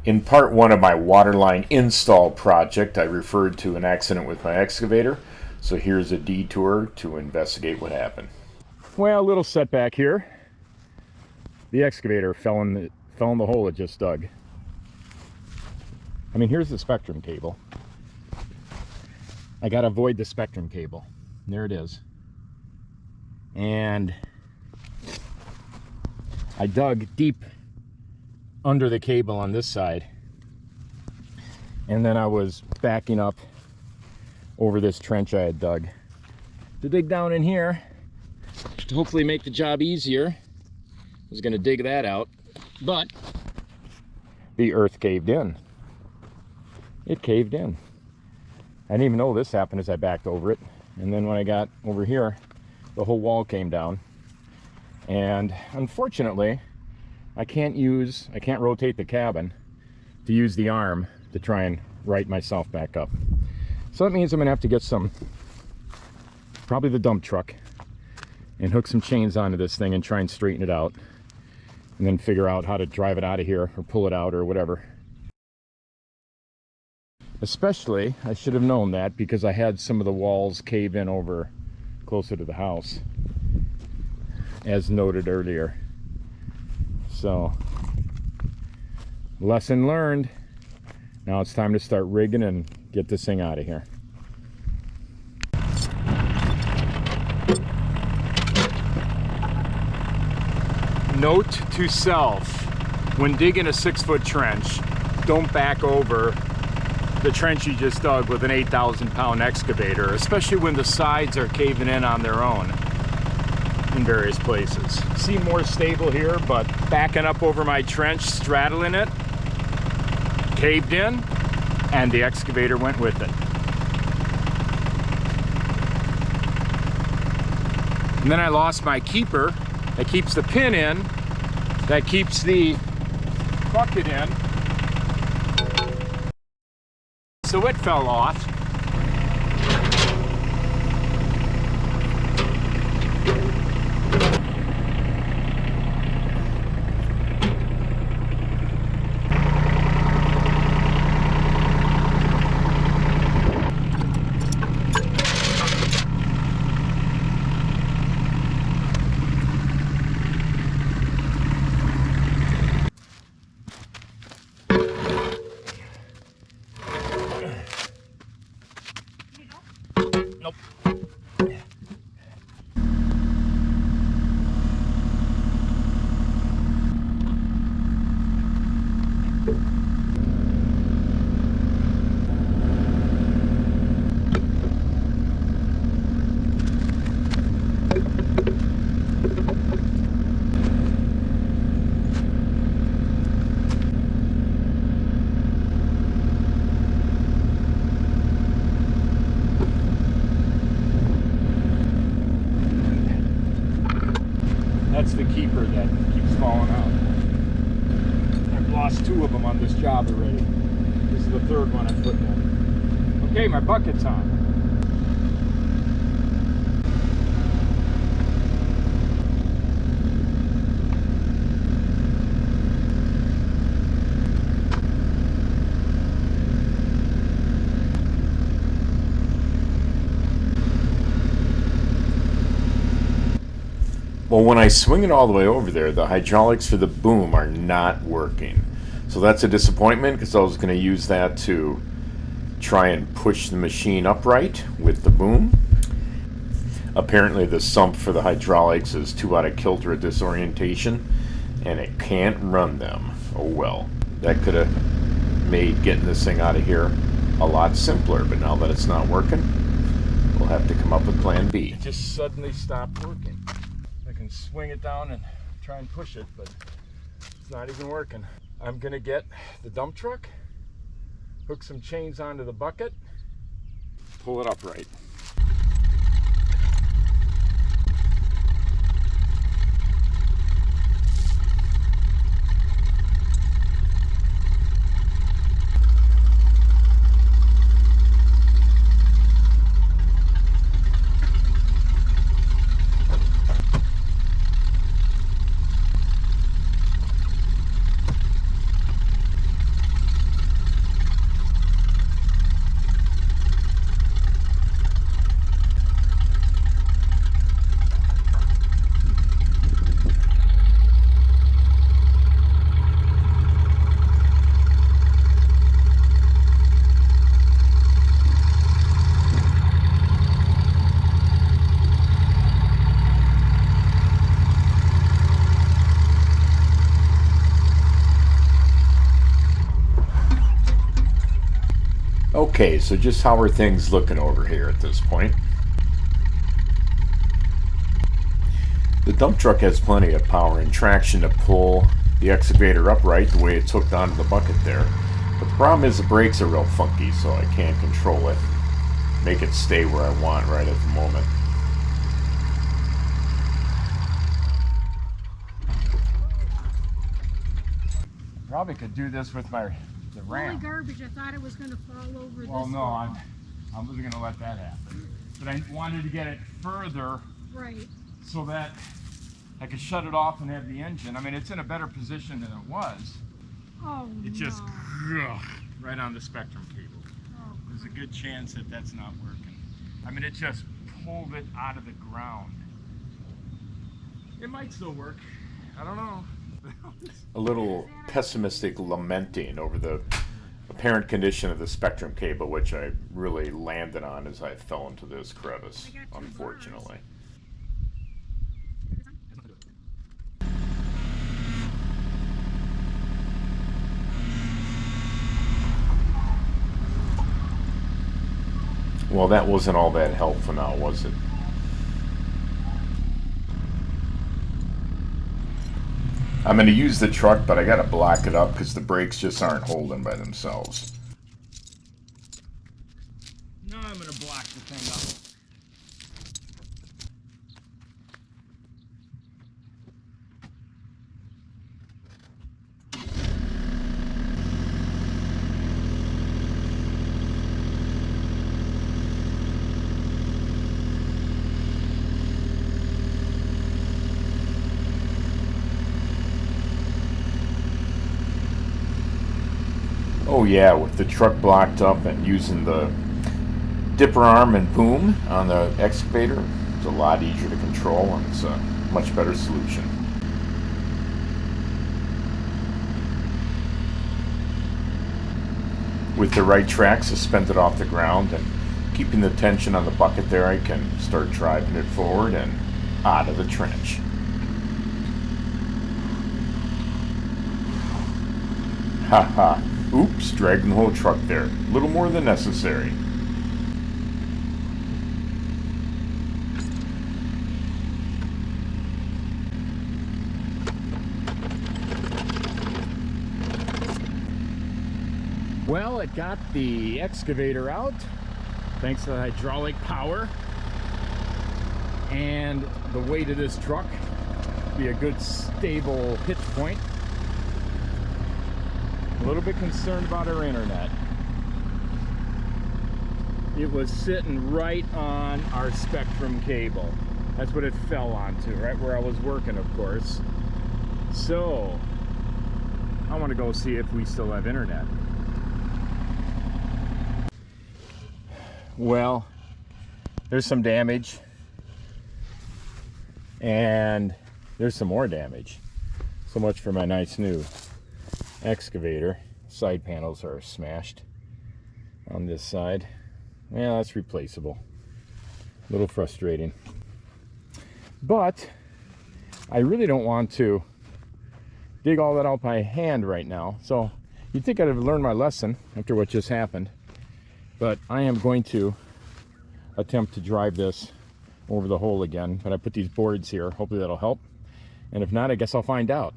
In part one of my waterline install project, I referred to an accident with my excavator, so here's a detour to investigate what happened. Well, a little setback here. The excavator fell in the hole it just dug. I mean, here's the spectrum cable. I gotta avoid the spectrum cable. There it is. And I dug deep under the cable on this side, and then I was backing up over this trench I had dug to dig down in here to hopefully make the job easier. I was going to dig that out, but the earth caved in. It caved in. I didn't even know this happened as I backed over it, and then when I got over here, the whole wall came down. And unfortunately, I can't rotate the cabin to use the arm to try and right myself back up. So that means I'm gonna have to get probably the dump truck, and hook some chains onto this thing and try and straighten it out, and then figure out how to drive it out of here or pull it out or whatever. Especially, I should have known that because I had some of the walls cave in over closer to the house, as noted earlier. So, lesson learned. Now it's time to start rigging and get this thing out of here. Note to self: when digging a 6-foot trench, don't back over the trench you just dug with an 8,000-pound excavator, especially when the sides are caving in on their own in various places. Seem more stable here, but backing up over my trench, straddling it, caved in, and the excavator went with it. And then I lost my keeper that keeps the pin in, that keeps the bucket in, so it fell off. Nope. That's the keeper that keeps falling out. I've lost 2 of them on this job already. This is the 3rd one I'm putting in. Okay, my bucket's on. Well, when I swing it all the way over there, the hydraulics for the boom are not working. So that's a disappointment, because I was going to use that to try and push the machine upright with the boom. Apparently the sump for the hydraulics is too out of kilter at this orientation, and it can't run them. Oh well. That could have made getting this thing out of here a lot simpler, but now that it's not working, we'll have to come up with plan B. It just suddenly stopped working. I can swing it down and try and push it, but it's not even working. I'm gonna get the dump truck, hook some chains onto the bucket, pull it upright. Okay, so just how are things looking over here at this point? The dump truck has plenty of power and traction to pull the excavator upright the way it's hooked onto the bucket there. But the problem is the brakes are real funky, so I can't control it. Make it stay where I want right at the moment. Probably could do this with the ramp. Holy garbage, I thought it was going to fall over this Well, no, wall. I wasn't going to let that happen. But I wanted to get it further Right. so that I could shut it off and have the engine. I mean, it's in a better position than it was. Oh, It just no. right on the spectrum cable. Oh, There's a good chance that that's not working. I mean, it just pulled it out of the ground. It might still work. I don't know. A little pessimistic lamenting over the apparent condition of the spectrum cable, which I really landed on as I fell into this crevice, unfortunately. Well, that wasn't all that helpful now, was it? I'm going to use the truck, but I got to block it up because the brakes just aren't holding by themselves. No, I'm going to block the thing up. Oh yeah, with the truck blocked up and using the dipper arm and boom on the excavator, it's a lot easier to control and it's a much better solution. With the right track suspended off the ground and keeping the tension on the bucket there, I can start driving it forward and out of the trench. Haha. Oops, dragging the whole truck there. A little more than necessary. Well, it got the excavator out, thanks to the hydraulic power. And the weight of this truck be a good stable hitch point. A little bit concerned about our internet. It was sitting right on our spectrum cable. That's what it fell onto, right where I was working, of course. So, I want to go see if we still have internet. Well, there's some damage. And there's some more damage. So much for my nice new excavator. Side panels are smashed on this side. Yeah, that's replaceable. A little frustrating. But I really don't want to dig all that out by hand right now. So you'd think I'd have learned my lesson after what just happened. But I am going to attempt to drive this over the hole again. But I put these boards here. Hopefully that'll help. And if not, I guess I'll find out.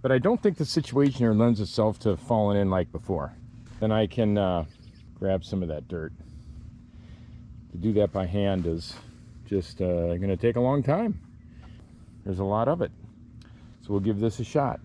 But I don't think the situation here lends itself to falling in like before. Then I can grab some of that dirt. To do that by hand is just going to take a long time. There's a lot of it. So we'll give this a shot.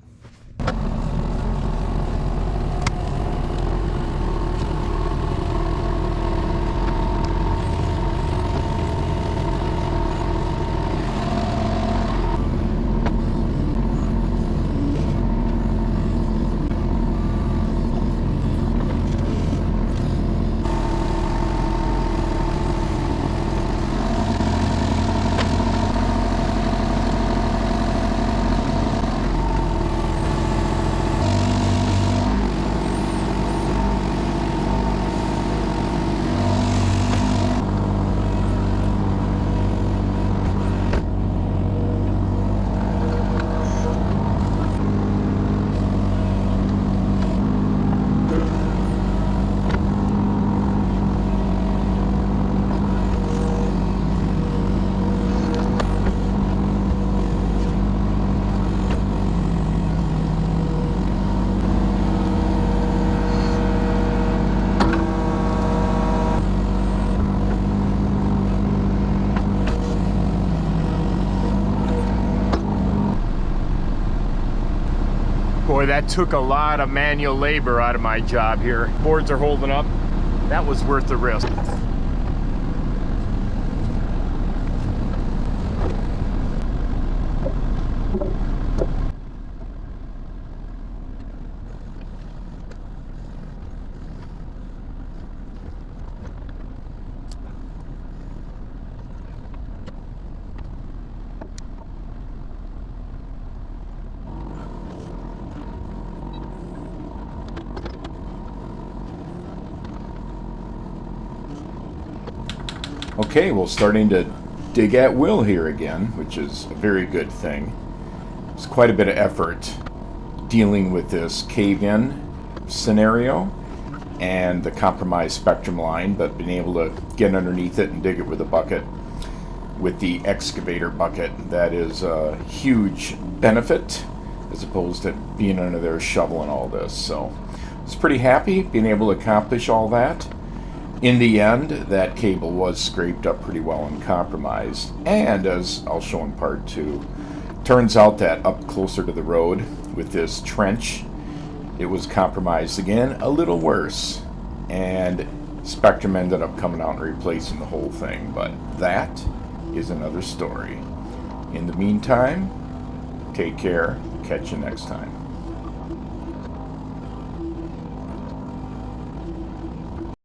Boy, that took a lot of manual labor out of my job here. Boards are holding up. That was worth the risk. Okay, well, starting to dig at will here again, which is a very good thing. It's quite a bit of effort dealing with this cave-in scenario and the compromised spectrum line, but being able to get underneath it and dig it with a bucket, with the excavator bucket, that is a huge benefit as opposed to being under there shoveling all this. So I was pretty happy being able to accomplish all that. In the end, that cable was scraped up pretty well and compromised. And as I'll show in part 2, turns out that up closer to the road with this trench, it was compromised again, a little worse. And Spectrum ended up coming out and replacing the whole thing. But that is another story. In the meantime, take care. Catch you next time.